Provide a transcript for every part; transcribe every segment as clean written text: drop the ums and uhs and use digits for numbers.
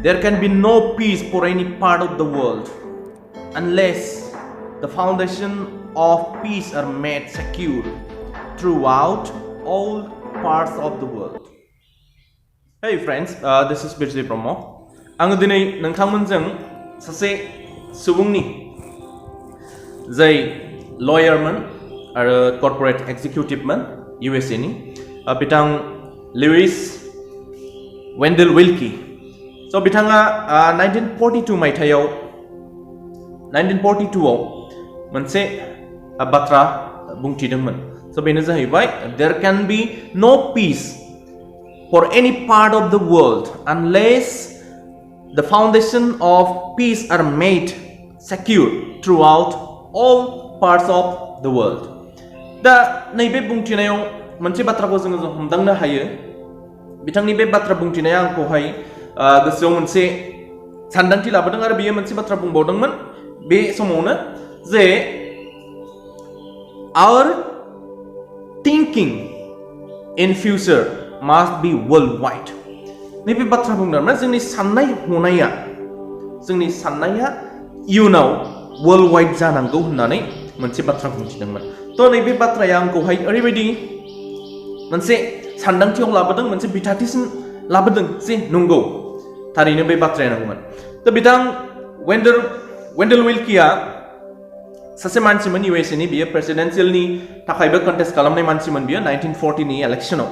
there can be no peace for any part of the world unless the foundation of peace are made secure throughout all parts of the world. Hey friends, this is Birjoy Brahma. आङो दिनै नोंथांमोनजों सासे सुबुंनि जाय लयारमोन आरो corporate एक्जिकिउटिभमोन USA नि बिथां Louis Wendell Wilkie स' बिथाङा 1942 मायथाइयाव 1942 आव मोनसे बाथ्रा बुंथिदोंमोन स' बेनो जाहैबाय there can be no peace for any part of the world unless the foundation of peace are made secure throughout all parts of the world. दा नैबे बुंथिनायाव मोनसे बाथ्राखौ जों हमदांनो हायो बिथांनि बे बाथ्रा बुंथिनाया आंखौहाय गोसोआव मोनसे सानदांथि लाबोदों आरो बियो मोनसे बाथ्रा बुंबावदोंमोन बे समावनो जे our thinking in future must be worldwide. नैबे बाथ्रा बुंदोंमोन जोंनि साननाय हनाया इयुनाव वर्ल्डवाइड जानांगौ होननानै मोनसे बाथ्रा बुंथिदोंमोन थ' नैबे बाथ्राया आंखौहाय ओरैबायदि मोनसे सानदांथियाव लाबोदों मोनसे बिथाथिसिम लाबोदों जे नंगौ थारैनो बे बाथ्राया नंगौमोन थ' बिथां वेन्डेल विल्कीया सासे मानसिमोन USA नि बियो प्रेसिडेन्सियेलनि थाखायबो कन्टेस्ट खालामनाय मानसिमोन बियो 1940 नि इलेक्सनाव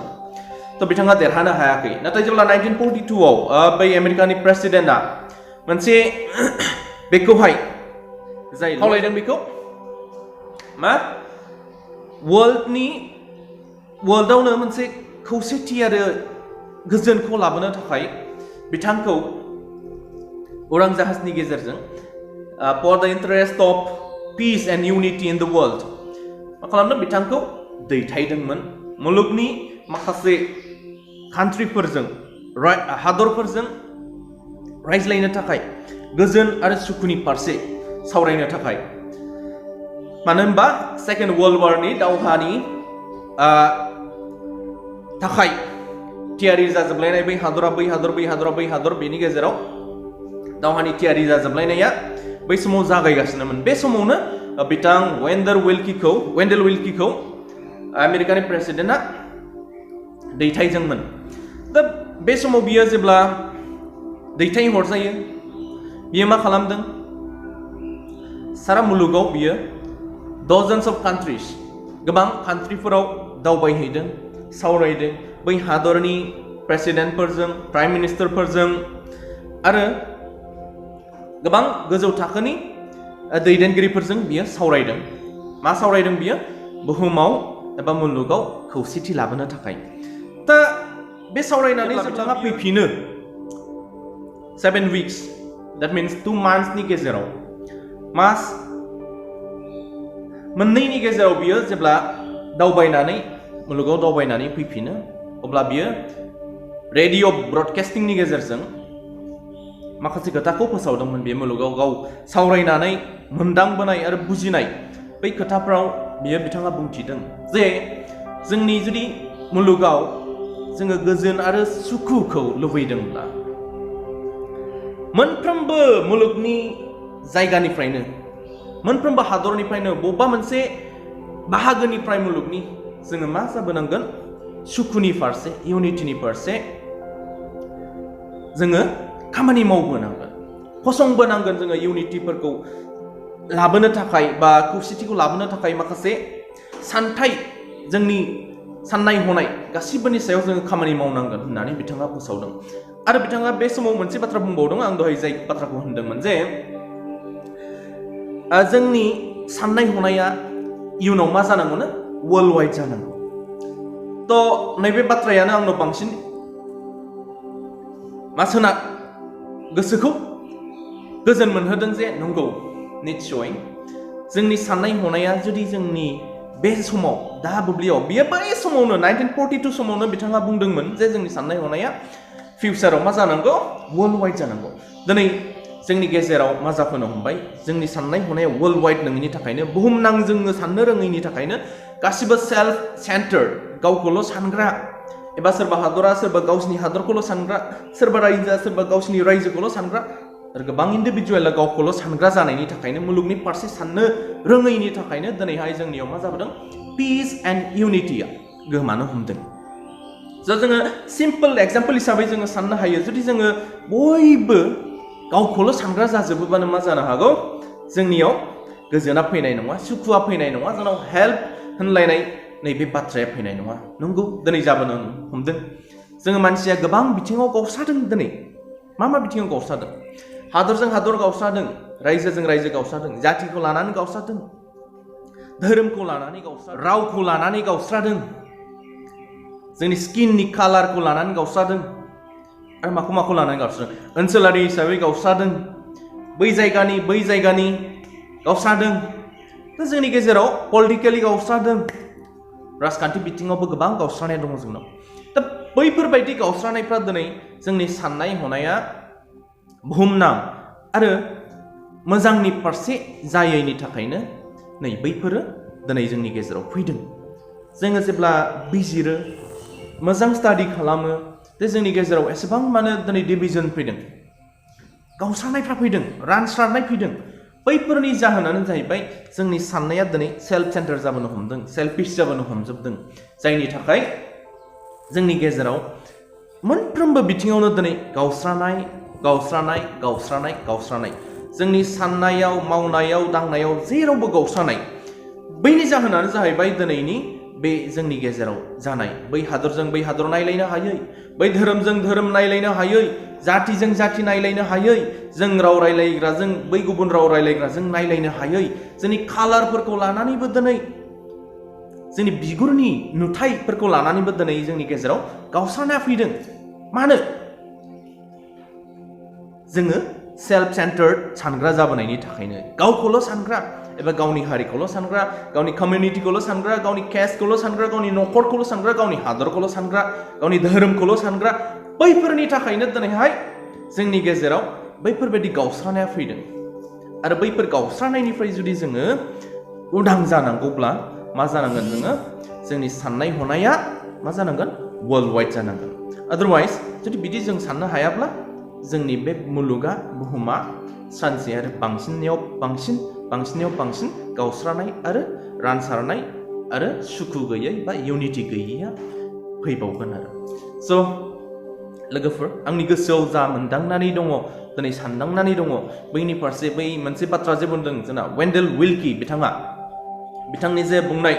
थ' बिथाङा देरहानो हायाखै नाथाय जेब्ला 1942 आव बै आमेरिकानि प्रेसिडेन्टआ मोनसे बेखौहाय जाय खावलायदों बेखौ मा वर्ल्डआवनो मोनसे खौसेथि आरो गोजोनखौ लाबोनो थाखाय बिथांखौ उरां जाहाजनि गेजेरजों for the interest of peace and unity in the world मा खालामदों बिथांखौ दैथायदोंमोन मुलुगनि माखासे कान्ट्रिफोरजों हादरफोरजों रायज्लायनो थाखाय गोजोन आरो सुखुनि फारसे सावरायनो थाखाय मानो होनबा सेकेन्ड वर्ल्ड वारनि दावहानि थाखाय थियारि जाजोबलायनाय बै हादरा बै हादर बेनि गेजेराव दावहानि थियारि जाजोबलायनाया बै समाव जागायगासिनोमोन बे समावनो बिथां वेन्डेल विल्कीखौ आमेरिकानि प्रेसिडेन्टआ दैथायदोंमोन दा बे समाव बियो जेब्ला दैथाय हरजायो बियो मा खालामदों सारा मुलुगाव बियो dozens of countries गोबां कान्ट्रिफोराव दावबायहैदों सावरायदों बै हादरनि प्रेसिडेन्टफोरजों प्राइम मिनिस्टारफोरजों आरो गोबां गोजौ थाखोनि दैदेनगिरिफोरजों बियो सावरायदों मा सावरायदों बियो बुहुमाव एबा मुलुगाव खौसेथि लाबोनो थाखाय दा बे सावरायनानै बिथाङा फैफिनो 7 weeks that means 2 months नि गेजेराव मास मोननैनि गेजेराव बियो जेब्ला मुलुगाव दावबायनानै फैफिनो अब्ला बियो रेडिअ ब्रडकास्टिंनि गेजेरजों माखासे खोथाखौ फोसावदोंमोन बे मुलुगाव गाव सावरायनानै मोनदांबोनाय आरो बुजिनाय बै खोथाफ्राव बिथाङा बुंथिदों जे जोंनि जुदि मुलुगाव जोङो गोजोन आरो सुखुखौ लुबैदोंब्ला मोनफ्रोमबो मुलुगनि जायगानिफ्रायनो मोनफ्रोमबो हादरनिफ्रायनो बबेबा मोनसे बाहागोनिफ्राय मुलुगनि जोङो मा जाबोनांगोन सुखुनि फारसे इउनिटिनि फारसे जोङो खामानि मावबोनांगोन फसंबोनांगोन जोङो इउनिटिफोरखौ लाबोनो थाखाय बा खौसेथिखौ लाबोनो थाखाय माखासे सानथाय जोंनि साननाय हनाय गासिबोनि सायाव जोङो खामानि मावनांगोन होननानै बिथाङा फोसावदों आरो बिथाङा बे समाव मोनसे बाथ्रा बुंबावदों आं दहाय जाय बाथ्राखौ होनदोंमोन जे जोंनि साननाय हनाया इयुनाव मा जानांगौनो वर्ल्ड वाइड जानांगौ थ' नैबे बाथ्रायानो आंनाव बांसिन मा सोना गोसोखौ गोजोन मोनहोदों जे नंगौ निस्सय जोंनि साननाय हनाया जुदि जोंनि बे समाव दा बुब्लियाव बियो बै समावनो 1942 समावनो बिथाङा बुंदोंमोन जे जोंनि साननाय हनाया फिउचाराव मा जानांगौ वर्ल्ड वाइड जानांगौ दिनै जोंनि गेजेराव मा जाफैनो हमबाय जोंनि साननाय हनाया वर्ल्ड वाइड नङैनि थाखायनो बुहुमनां जोङो साननो रोङैनि थाखायनो गासिबो सेल्फ सेन्टार गावखौल' सानग्रा एबा सोरबा हादरा सोरबा गावसिनि हादरखौल' सानग्रा सोरबा रायजोआ सोरबा गावसिनि रायजोखौल' सानग्रा आरो गोबां इन्डिभिजुवेला गावखौल' सानग्रा जानायनि थाखायनो मुलुगनि फारसे साननो रोङैनि थाखायनो दिनैहाय जोंनियाव मा जाबोदों पिस एन्ड इउनिटिया गोमानो हमदों जोङो सिम्पल एग्जाम्पल हिसाबै जोङो साननो हायो जुदि जोङो बयबो गावखौल' सानग्रा जाजोबोबानो मा जानो हागौ जोंनियाव गोजोना फैनाय नङा सुखुआ फैनाय नङा जोंनाव हेल्प होनलायनाय नैबे बाथ्राया फैनाय नङा नंगौ दिनै जाबोनो हमदों जोङो मानसिया गोबां बिथिङाव गावस्रादों दिनै मा बिथिङाव गावस्रादों हादरजों हादर गावस्रादों रायजोजों रायजो गावस्रादों जातिखौ लानानै गावस्रादों धोरोमखौ लानानै गावस्रादों रावखौ लानानै गावस्रादों जोंनि स्किननि कालारखौ लानानै गावस्रादों आरो माखौ लानानै गावस्रादों ओनसोलारि हिसाबै गावस्रादों बै जायगानि गावस्रादों दा जोंनि गेजेराव पलिटिकेलि गावस्रादों राजखान्थि बिथिङावबो गोबां गावस्रानाय दङ जोंनाव दा बैफोरबायदि गावस्रानायफ्रा दिनै जोंनि साननाय हनाया बुहुमनां आरो मोजांनि फारसे जायैनि थाखायनो नै बैफोरो दिनै जोंनि गेजेराव फैदों जोङो जेब्ला बिजिरो मोजां स्टाडि खालामो जे जोंनि गेजेराव एसेबां मानो दिनै डिभिजन फैदों गावस्रानायफ्रा फैदों रानस्रानाय फैदों बैफोरनि जाहोनानो जाहैबाय जोंनि साननाया दिनै सेल्फ सेन्टार जाबोनो हमदों सेल्फिश जाबोनो हमजोबदों जायनि थाखाय जोंनि गेजेराव मोनफ्रोमबो बिथिङावनो दिनै गावस्रानाय जोंनि साननायाव मावनायाव दांनायाव जेरावबो गावस्रानाय बैनि जाहोनानो जाहैबाय दिनैनि बे जोंनि गेजेराव जानाय बै हादरजों बै हादर नायलायनो हायै बै धोरोमजों धोरोम नायलायनो हायै जातिजों जाति नायलायनो हायै जों राव रायलायग्राजों बै गुबुन राव रायलायग्राजों नायलायनो हायै जोंनि कालारफोरखौ लानानैबो दिनै जोंनि बिगुरनि नुथायफोरखौ लानानैबो दिनै जोंनि गेजेराव गावस्रानाया फैदों मानो जोङो सेल्फ सेन्टार्ड सानग्रा जाबोनायनि थाखायनो गावखौल' सानग्रा एबा गावनि हारिखौल' सानग्रा गावनि कमिउनिटिखौल' सानग्रा गावनि केस्टखौल' सानग्रा गावनि न'खरखौल' सानग्रा गावनि हादरखौल' सानग्रा गावनि धोरोमखौल' सानग्रा बैफोरनि थाखायनो दिनैहाय जोंनि गेजेराव बैफोरबायदि गावस्रानाया फैदों आरो बैफोर गावस्रानायनिफ्राय जुदि जोङो उदां जानांगौब्ला मा जानांगोन जोङो जोंनि साननाय हनाया मा जानांगोन वर्ल्ड वाइड जानांगोन आदारवाइज जुदि बिदि जों साननो हायाब्ला जोंनि बे मुलुगा बुहुमा सानसे आरो बांसिननियाव बांसिन गावस्रानाय आरो रानसारनाय आरो सुखु गैयै बा इउनिटि गैयैया फैबावगोन आरो स' लोगोफोर आंनि गोसोआव जा मोनदांनानै दङ दिनै सानदांनानै दङ बैनि फारसे बै मोनसे बाथ्रा जे बुंदों जोंना वेन्डेल विल्की बिथांनि जे बुंनाय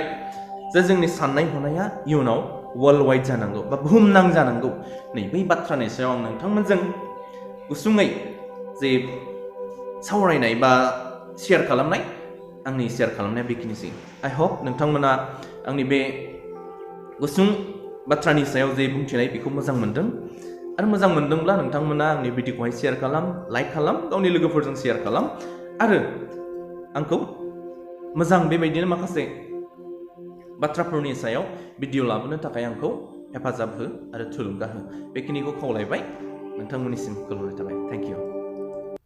जे जोंनि साननाय हनाया इयुनाव वर्ल्ड वाइड जानांगौ बा बुहुमनां जानांगौ नै बै बाथ्रानि सायाव आं नोंथांमोनजों गुसुङै जे सावरायनाय बा शेयार खालामनाया बेखिनिसै आइ होप नोंथांमोना आंनि बे गुसुं बाथ्रानि सायाव जे बुंथिनाय बेखौ मोजां मोनदों आरो मोजां मोनदोंब्ला नोंथांमोना आंनि भिडिअखौहाय शेयार खालाम लाइक खालाम गावनि लोगोफोरजों शेयार खालाम आरो आंखौ मोजां बेबायदिनो माखासे बाथ्राफोरनि सायाव भिडिअ लाबोनो थाखाय आंखौ हेफाजाब हो आरो थुलुंगा हो बेखिनिखौ खावलायबाय नोंथांमोननिसिम खुलुमनाय थाबाय थेंक इउ